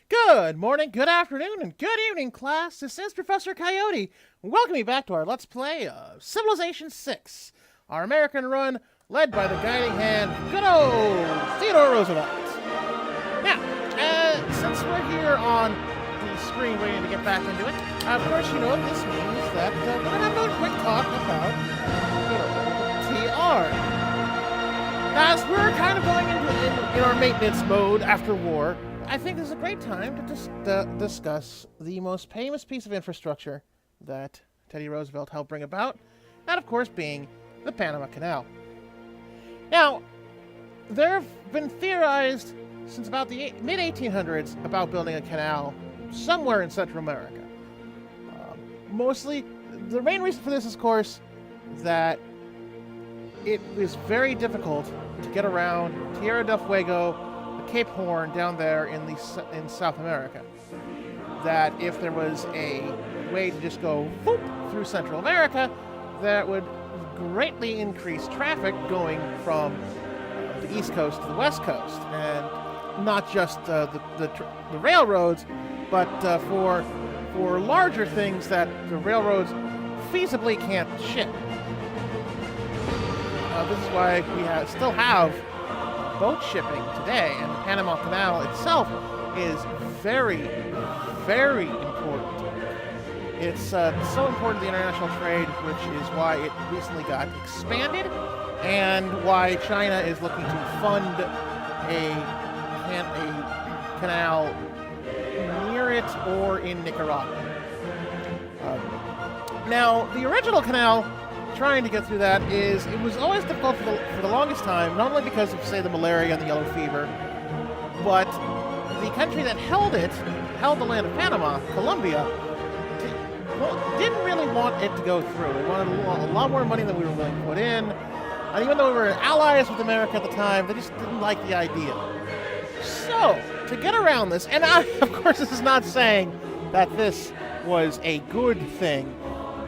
Good morning, good afternoon, and good evening, class. This is Professor Coyote. Welcome you back to our Let's Play of Civilization 6, our American run led by the guiding hand, good old Theodore Roosevelt. Now, since we're here on the screen waiting to get back into it, of course you know this means that we're going to have a quick talk about TR. As we're kind of going in our maintenance mode after war, I think this is a great time to discuss the most famous piece of infrastructure that Teddy Roosevelt helped bring about, that of course being the Panama Canal. Now, there have been theorized since about the mid-1800s about building a canal somewhere in Central America. Mostly, the main reason for this is, of course, that it is very difficult to get around Tierra del Fuego, Cape Horn down there in South America. That if there was a way to just go whoop through Central America, that would greatly increase traffic going from the East Coast to the West Coast, and not just the railroads, but for larger things that the railroads feasibly can't ship. This is why we still have boat shipping today, and the Panama Canal itself is very, very important. It's so important to the international trade, which is why it recently got expanded, and why China is looking to fund a canal near it or in Nicaragua. Now, the original canal, trying to get through that, it was always difficult for the longest time, not only because of, say, the malaria and the yellow fever, but the country that held the land of Panama, Colombia, didn't really want it to go through. They wanted a lot more money than we were willing to put in, and even though we were allies with America at the time, they just didn't like the idea. So, to get around this, and of course this is not saying that this was a good thing,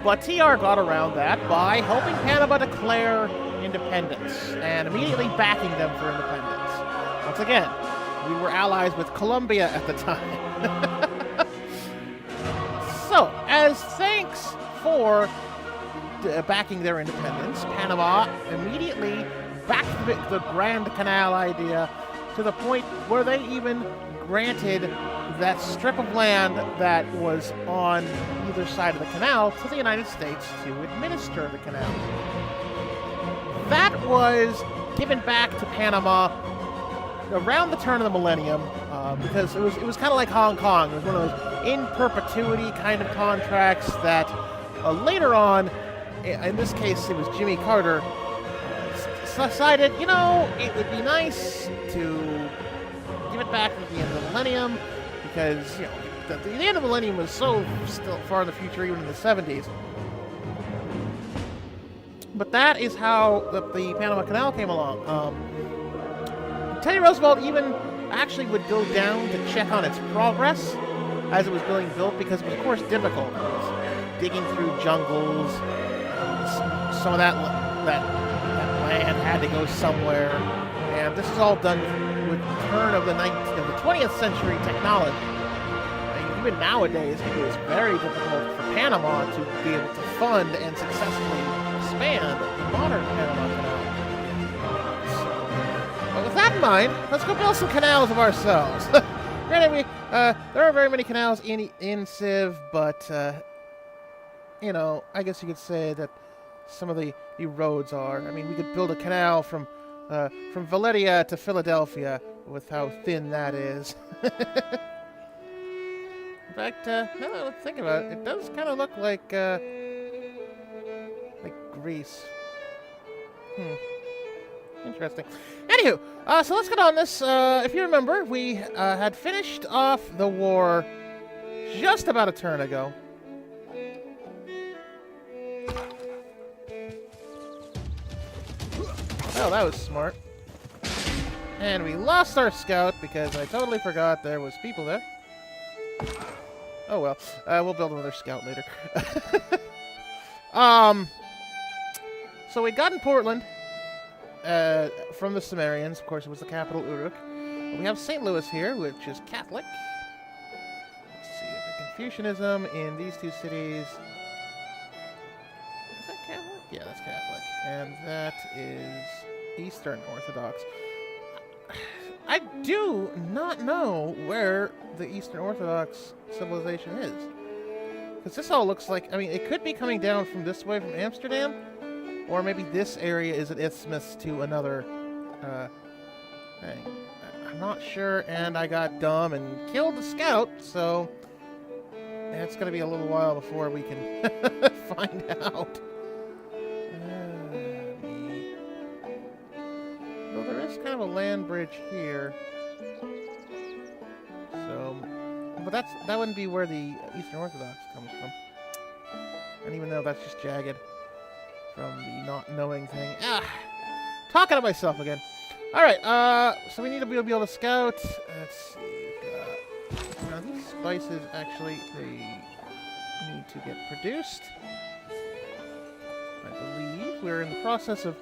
but TR got around that by helping Panama declare independence and immediately backing them for independence. Once again, we were allies with Colombia at the time. So, as thanks for backing their independence, Panama immediately backed the Grand Canal idea to the point where they even granted that strip of land that was on either side of the canal to the United States to administer the canal. That was given back to Panama around the turn of the millennium, because it was kind of like Hong Kong. It was one of those in perpetuity kind of contracts that later on, in this case it was Jimmy Carter, decided, it would be nice to give it back at the end of the millennium, because, the end of the millennium was so still far in the future, even in the 70s. But that is how the Panama Canal came along. Teddy Roosevelt even actually would go down to check on its progress as it was being built, because it was, of course, difficult. It was digging through jungles. Some of that land had to go somewhere. And this is all done with the turn of the 20th century technology. Even nowadays, it is very difficult for Panama to be able to fund and successfully expand the modern Panama Canal. But with that in mind, let's go build some canals of ourselves. Granted, there aren't very many canals in Civ, but I guess you could say that some of the roads are. I mean, we could build a canal from Valeria to Philadelphia, with how thin that is. In fact, now that I think about it, it does kind of look like Greece. Interesting. Anywho, so let's get on this. If you remember, we had finished off the war just about a turn ago. Oh, that was smart. And we lost our scout because I totally forgot there was people there. Oh well, we'll build another scout later. So we got in Portland, from the Sumerians. Of course, it was the capital, Uruk. We have St. Louis here, which is Catholic. Confucianism in these two cities. Is that Catholic? Yeah, that's Catholic. And that is Eastern Orthodox. I do not know where the Eastern Orthodox civilization is. Because this all looks like, I mean, it could be coming down from this way from Amsterdam, or maybe this area is an isthmus to another thing. I'm not sure, and I got dumb and killed the scout, so it's going to be a little while before we can find out. Well, there is kind of a land bridge here, so, but that wouldn't be where the Eastern Orthodox comes from. And even though that's just jagged from the not knowing thing. Talking to myself again. All right, so we need to be able to scout. Let's see. Now these spices actually they need to get produced. I believe we're in the process of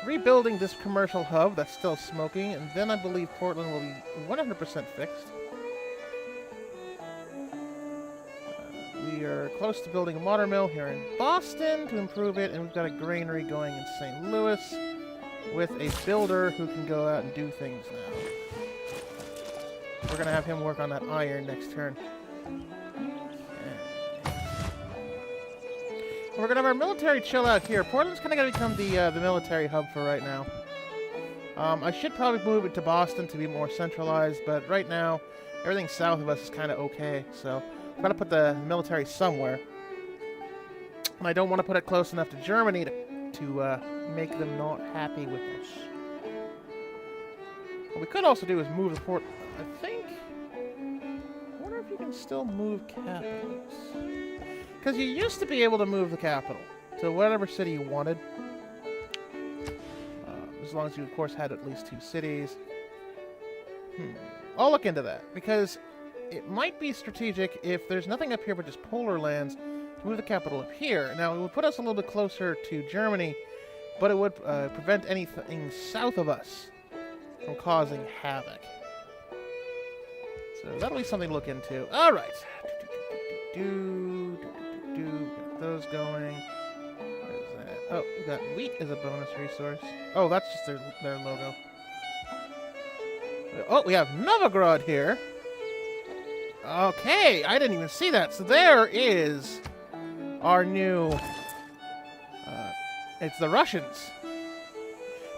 rebuilding this commercial hub that's still smoking, and then I believe Portland will be 100% fixed. We are close to building a watermill here in Boston to improve it, and we've got a granary going in St. Louis with a builder who can go out and do things now. We're going to have him work on that iron next turn. We're going to have our military chill out here. Portland's kind of going to become the military hub for right now. I should probably move it to Boston to be more centralized, but right now, everything south of us is kind of okay, so I've got to put the military somewhere. And I don't want to put it close enough to Germany to make them not happy with us. What we could also do is move the port. I think. I wonder if you can still move capitals. Because you used to be able to move the capital to whatever city you wanted. As long as you, of course, had at least 2 cities. I'll look into that. Because it might be strategic if there's nothing up here but just polar lands to move the capital up here. Now, it would put us a little bit closer to Germany, but it would prevent anything south of us from causing havoc. So that'll be something to look into. All right. Get those going. What is that? Oh, we got wheat as a bonus resource. Oh, that's just their logo. Oh, we have Novgorod here. Okay, I didn't even see that. So there is our new... it's the Russians.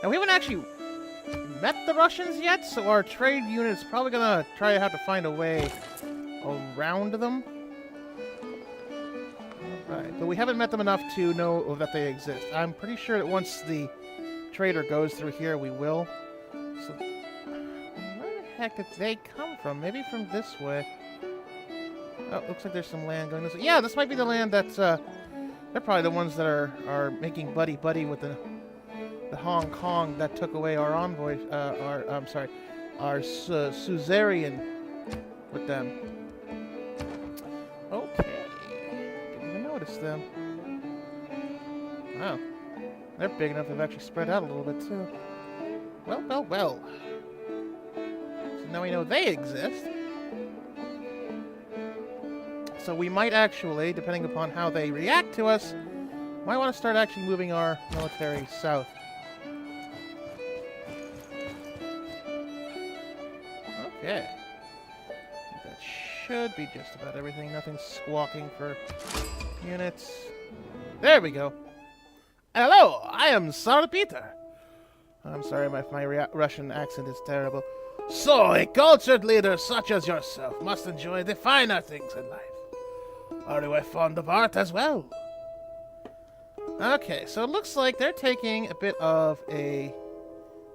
Now, we haven't actually met the Russians yet, so our trade unit is probably going to try to have to find a way around them. Alright, but we haven't met them enough to know that they exist. I'm pretty sure that once the trader goes through here, we will. So, where the heck did they come from? Maybe from this way. Oh, looks like there's some land going this way. Yeah, this might be the land that's, they're probably the ones that are making buddy-buddy with the Hong Kong that took away our envoy, our suzerain with them. Okay. Didn't even notice them. Wow. They're big enough they've actually spread out a little bit, too. Well. So now we know they exist. So we might actually, depending upon how they react to us, might want to start actually moving our military south. Okay. That should be just about everything. Nothing squawking for units. There we go. Hello, I am Tsar Peter. I'm sorry, my Russian accent is terrible. So, a cultured leader such as yourself must enjoy the finer things in life. Are you fond of art as well? Okay, so it looks like they're taking a bit of a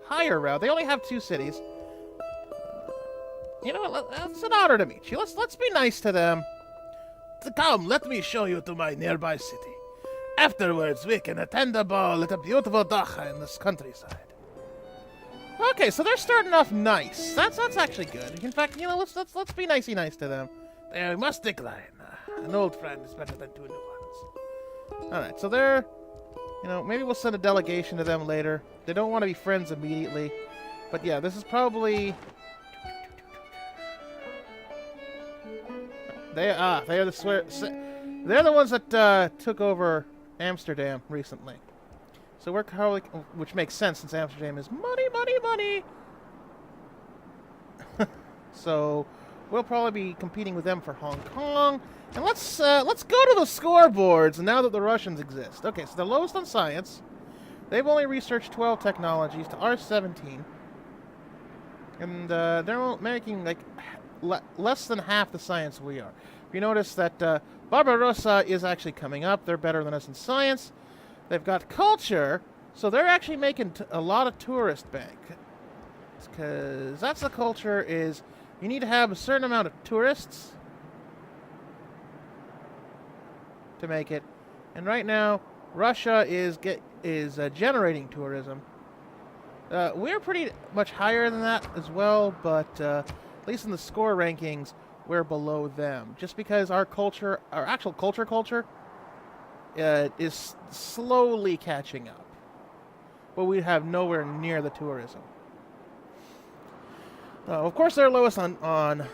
higher route. They only have 2 cities. You know what? It's an honor to meet you. Let's be nice to them. Come, let me show you to my nearby city. Afterwards, we can attend a ball at a beautiful dacha in this countryside. Okay, so they're starting off nice. That's actually good. In fact, you know, let's be nice to them. They must decline. An old friend is better than 2 new ones. All right, so they're, you know, maybe we'll send a delegation to them later. They don't want to be friends immediately, but yeah, this is probably. They are they're the ones that took over Amsterdam recently. So we're probably, which makes sense since Amsterdam is money, money, money. So we'll probably be competing with them for Hong Kong. And let's go to the scoreboards now that the Russians exist. Okay, so they're lowest on science. They've only researched 12 technologies to our 17. And they're making like less than half the science we are. If you notice that Barbarossa is actually coming up. They're better than us in science. They've got culture, so they're actually making a lot of tourist bank. Because that's the culture is, you need to have a certain amount of tourists to make it. And right now, Russia is generating tourism. We're pretty much higher than that as well, but at least in the score rankings, we're below them. Just because our culture, our actual culture, is slowly catching up. But we have nowhere near the tourism. Of course, they're lowest on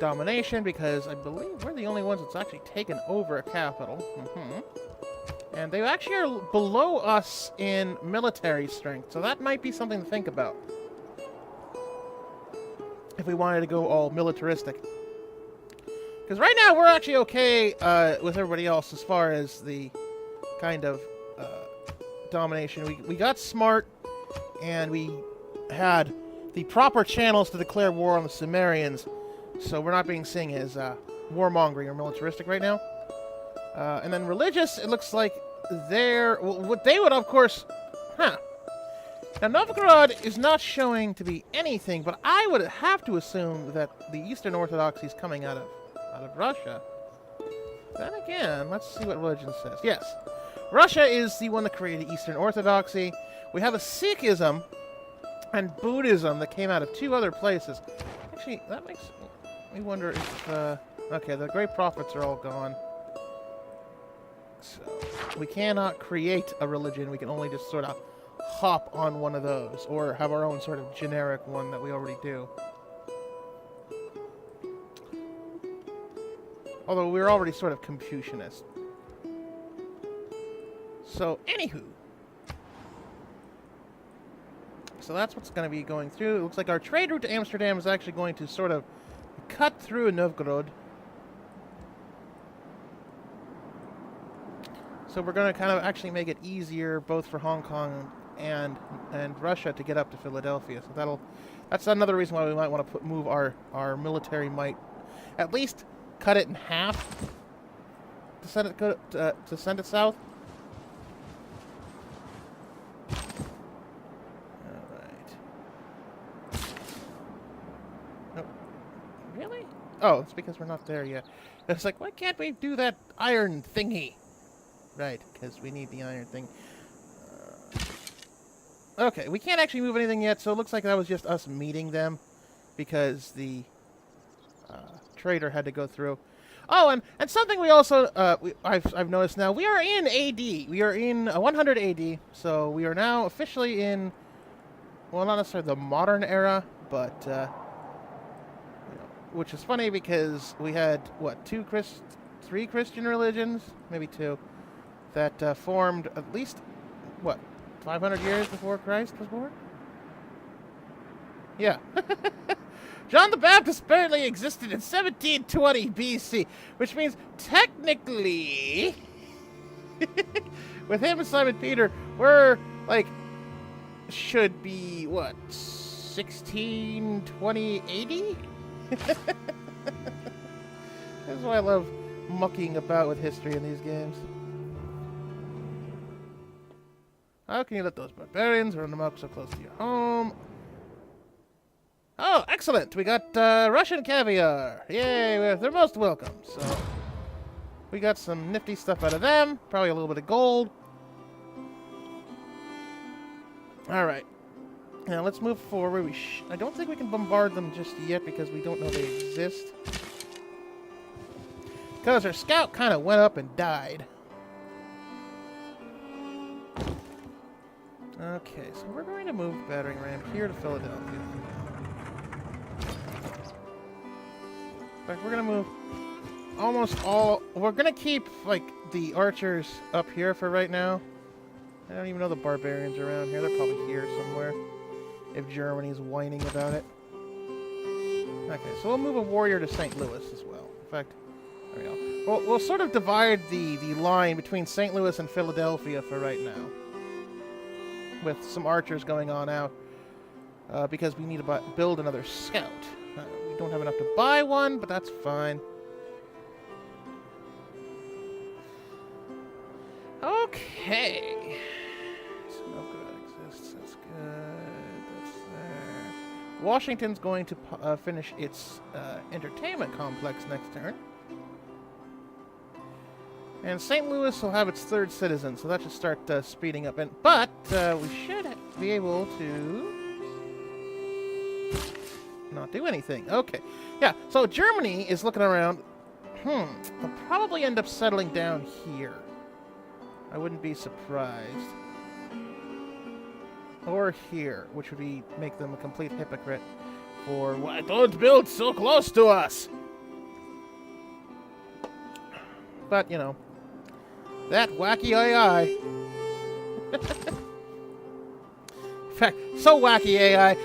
domination because I believe we're the only ones that's actually taken over a capital. And they actually are below us in military strength, so that might be something to think about if we wanted to go all militaristic. Because right now we're actually okay with everybody else as far as the kind of domination. We got smart, and we had the proper channels to declare war on the Sumerians, so we're not being seen as warmongering or militaristic right now. And then religious, it looks like what they would, of course... Now, Novgorod is not showing to be anything, but I would have to assume that the Eastern Orthodoxy is coming out of Russia. Then again, let's see what religion says. Yes, Russia is the one that created Eastern Orthodoxy. We have a Sikhism and Buddhism that came out of two other places. Actually, that makes me wonder if... okay, the great prophets are all gone. So, we cannot create a religion. We can only just sort of hop on one of those, or have our own sort of generic one that we already do. Although we're already sort of Confucianist. So, anywho. So that's what's going to be going through. It looks like our trade route to Amsterdam is actually going to sort of cut through Novgorod. So we're going to kind of actually make it easier both for Hong Kong and Russia to get up to Philadelphia. So that's another reason why we might want to move our military might, at least cut it in half to send it south. All right. Oh, really? Oh, it's because we're not there yet. It's like, why can't we do that iron thingy? Right, because we need the iron thing. Okay, we can't actually move anything yet, so it looks like that was just us meeting them because the trader had to go through. Oh, and something we also I've noticed now, we are in AD. We are in 100 AD, so we are now officially in, well, not necessarily the modern era, but which is funny because we had what, three Christian religions, maybe two, that formed at least what, 500 years before Christ was born? Yeah. John the Baptist apparently existed in 1720 BC, which means technically, with him and Simon Peter, we're like, should be, what, 1620 80? That's why I love mucking about with history in these games. How can you let those barbarians run amok so close to your home? Oh, excellent! We got Russian caviar. Yay! They're most welcome. So we got some nifty stuff out of them. Probably a little bit of gold. All right. Now let's move forward. I don't think we can bombard them just yet because we don't know they exist. Because our scout kind of went up and died. Okay, so we're going to move the battering ram here to Philadelphia. In fact, we're going to move almost all... We're going to keep, like, the archers up here for right now. I don't even know the barbarians around here. They're probably here somewhere. If Germany's whining about it. Okay, so we'll move a warrior to St. Louis as well. In fact, there we go. We'll sort of divide the line between St. Louis and Philadelphia for right now. With some archers going on out. Because we need to build another scout. We don't have enough to buy one, but that's fine. Okay. So Novgorod exists. That's good. That's there. Washington's going to finish its entertainment complex next turn. And St. Louis will have its third citizen, so that should start speeding up. But we should be able to not do anything. Okay. Yeah, so Germany is looking around. They'll probably end up settling down here. I wouldn't be surprised. Or here, which would make them a complete hypocrite for, why don't build so close to us? But, you know, that wacky AI. In fact, so wacky AI,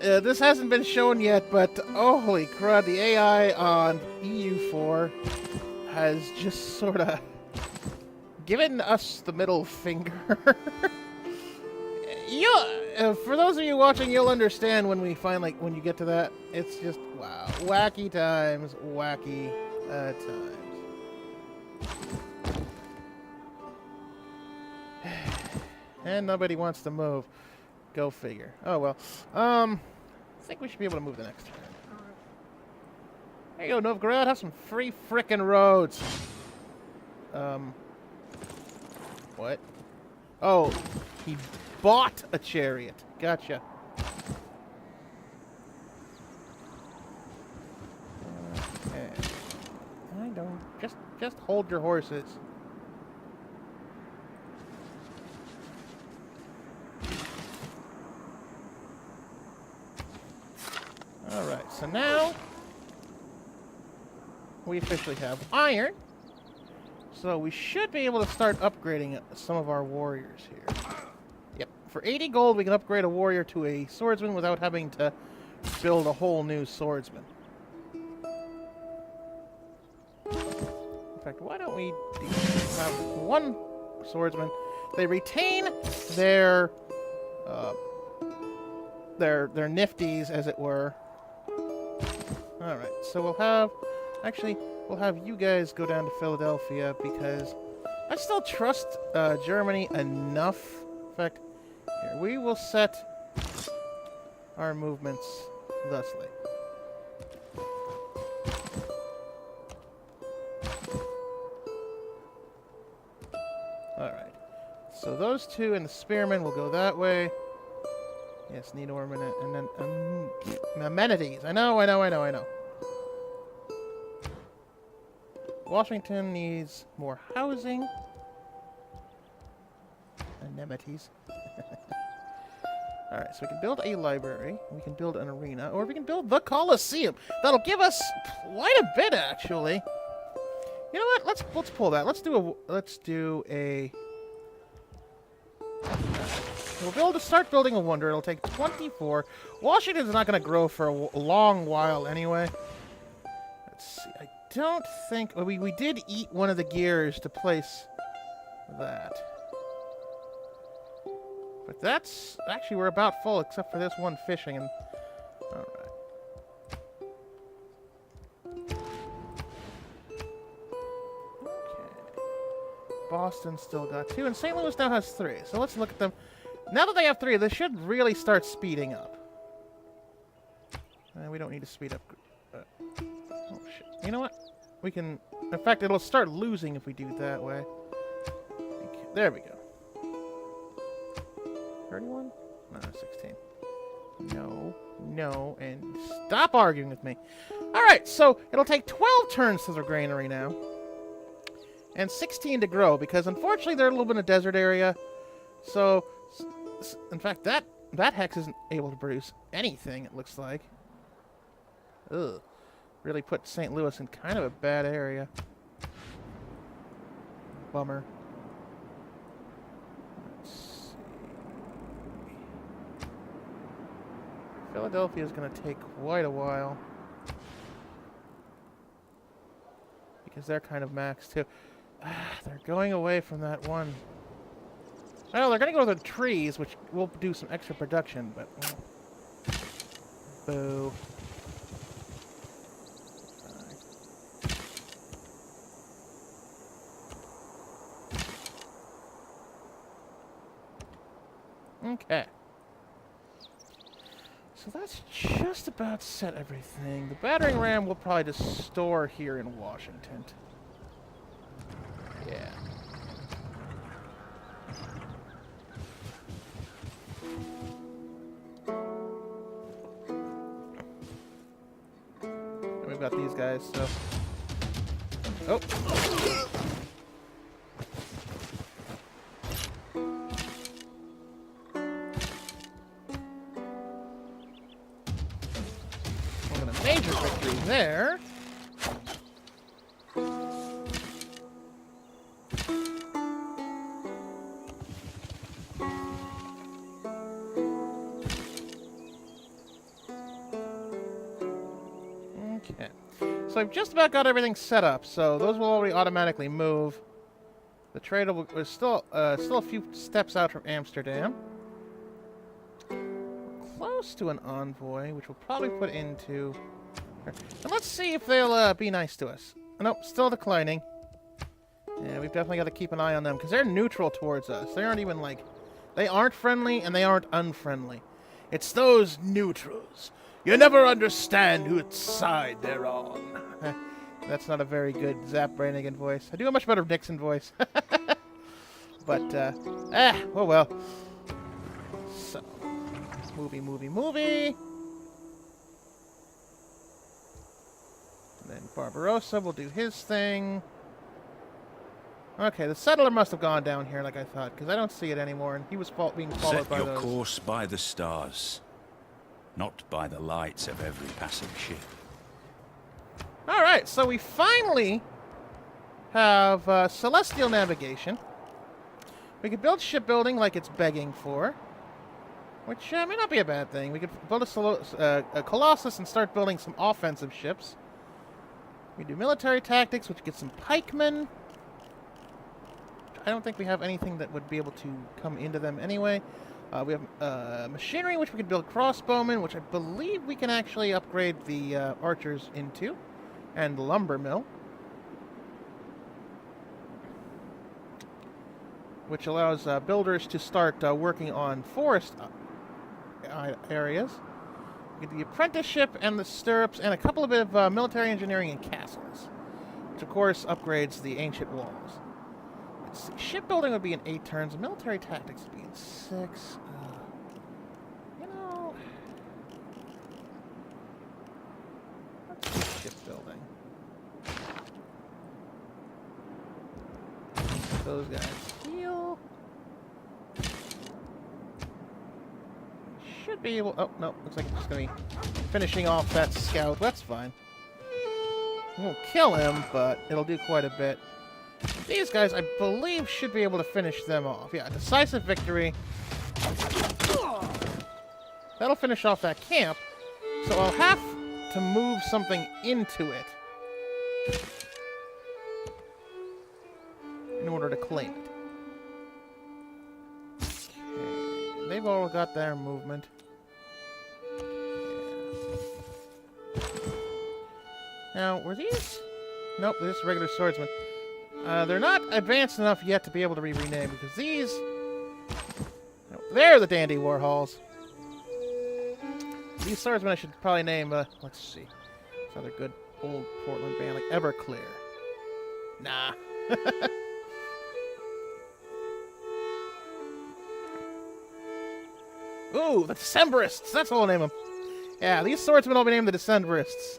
this hasn't been shown yet, but oh, holy crud, the AI on EU4 has just sort of given us the middle finger. For those of you watching, you'll understand when you get to that. It's just, wow. Wacky times, wacky times. And nobody wants to move. Go figure. Oh, well. I think we should be able to move the next turn. There you go, Novgorod. Have some free frickin' roads. What? Oh, he bought a chariot. Gotcha. Okay. I don't. Just hold your horses. Alright, so now we officially have iron. So we should be able to start upgrading some of our warriors here. Yep. For 80 gold, we can upgrade a warrior to a swordsman without having to build a whole new swordsman. In fact, why don't we have one swordsman? They retain their nifties, as it were. Alright, so we'll have you guys go down to Philadelphia because I still trust Germany enough. In fact, here, we will set our movements thusly. Alright, so those two and the spearmen will go that way. Yes, need ornament and then amenities. I know. Washington needs more housing. Amenities. Alright, so we can build a library, we can build an arena, or we can build the Colosseum. That'll give us quite a bit, actually. You know what? Let's pull that. Let's do a. We'll start building a wonder. It'll take 24. Washington's not going to grow for a long while anyway. Let's see. I don't think... We did eat one of the gears to place that. But that's... Actually, we're about full except for this one fishing. And alright. Okay. Boston still got 2, and St. Louis now has 3. So let's look at them. Now that they have 3, they should really start speeding up. We don't need to speed up. Oh, shit. You know what? We can... In fact, it'll start losing if we do it that way. Okay. There we go. 31? No, 16. No, and stop arguing with me. Alright, so it'll take 12 turns to the granary now. And 16 to grow, because unfortunately they're a little bit in a desert area. So... In fact, that hex isn't able to produce anything, it looks like. Ugh. Really put St. Louis in kind of a bad area. Bummer. Let's see. Philadelphia is going to take quite a while. Because they're kind of maxed too. They're going away from that one. Well, they're going to go to the trees, which will do some extra production, but... Boo. Okay. So that's just about set everything. The battering ram will probably just store here in Washington. Yeah. And we've got these guys, so... Oh! Major victory there. Okay. So I've just about got everything set up, so those will already automatically move. The trader is still a few steps out from Amsterdam. Close to an envoy, which we'll probably put into... And let's see if they'll be nice to us. Nope, still declining. Yeah, we've definitely got to keep an eye on them, because they're neutral towards us. They aren't even, like... They aren't friendly, and they aren't unfriendly. It's those neutrals. You never understand whose side they're on. That's not a very good Zap Brannigan voice. I do a much better Nixon voice. But, oh well. So, movie. And then Barbarossa will do his thing. Okay, the settler must have gone down here like I thought, because I don't see it anymore, and he was being followed by those. Set your course by the stars, not by the lights of every passing ship. Alright, so we finally have celestial navigation. We could build shipbuilding like it's begging for, which may not be a bad thing. We could build a Colossus and start building some offensive ships. We do military tactics, which gets some pikemen. I don't think we have anything that would be able to come into them anyway. We have machinery, which we could build crossbowmen, which I believe we can actually upgrade the archers into, and the lumber mill, which allows builders to start working on forest areas. We get the apprenticeship and the stirrups and a couple of bit of military engineering and castles, which of course upgrades the ancient walls. Let's see. Shipbuilding would be in 8 turns. Military tactics would be in 6. You know, let's do shipbuilding. Those guys heal. Should be able... Oh, no. Looks like it's just going to be finishing off that scout. That's fine. Won't kill him, but it'll do quite a bit. These guys, I believe, should be able to finish them off. Yeah, decisive victory. That'll finish off that camp. So I'll have to move something into it in order to claim it. Okay. They've all got their movement. Now, were these... Nope, they're just regular swordsmen. They're not advanced enough yet to be able to be renamed, because these... No, they're the Dandy Warhols. These swordsmen I should probably name, let's see. It's another good old Portland band, like Everclear. Nah. Ooh, the Decemberists! That's what we'll name them. Yeah, these swordsmen will be named the Decemberists.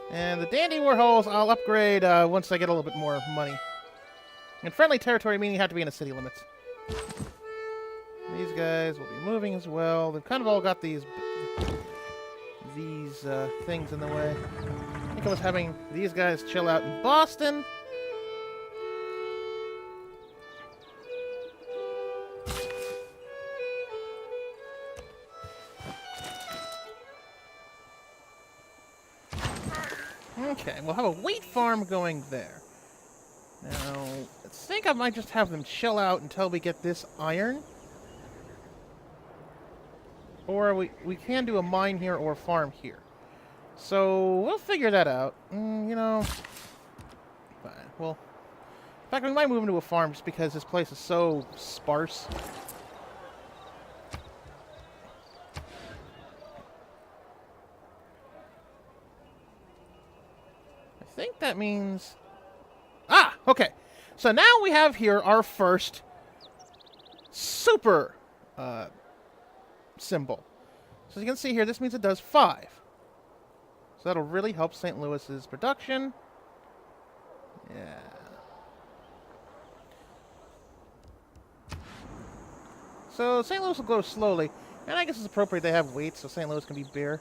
And the Dandy Warhols I'll upgrade once I get a little bit more money. And friendly territory meaning you have to be in the city limits. These guys will be moving as well. They've kind of all got these these things in the way. I think I was having these guys chill out in Boston. Okay, we'll have a wheat farm going there. Now, I think I might just have them chill out until we get this iron. Or we can do a mine here or a farm here. So, we'll figure that out. You know... Fine, well... In fact, we might move into a farm just because this place is so sparse. I think that means... Ah! Okay. So now we have here our first super symbol. So as you can see here, this means it does 5. So that'll really help St. Louis's production. Yeah. So St. Louis will grow slowly. And I guess it's appropriate they have wheat so St. Louis can be beer.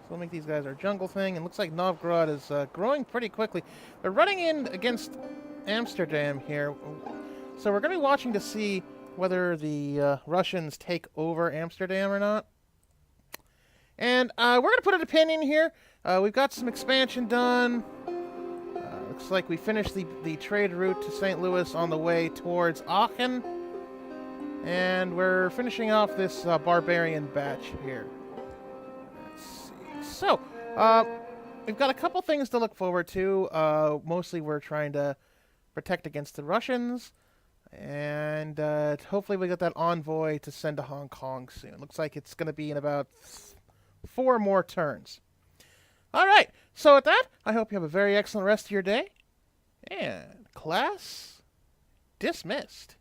So we'll make these guys our jungle thing. And looks like Novgorod is growing pretty quickly. They're running in against Amsterdam here. So we're going to be watching to see whether the Russians take over Amsterdam or not. And we're going to put a pin in here. We've got some expansion done. Looks like we finished the trade route to St. Louis on the way towards Aachen. And we're finishing off this barbarian batch here. So, we've got a couple things to look forward to. Mostly we're trying to protect against the Russians. And hopefully we get that envoy to send to Hong Kong soon. Looks like it's going to be in about 4 more turns. All right. So with that, I hope you have a very excellent rest of your day. And class dismissed.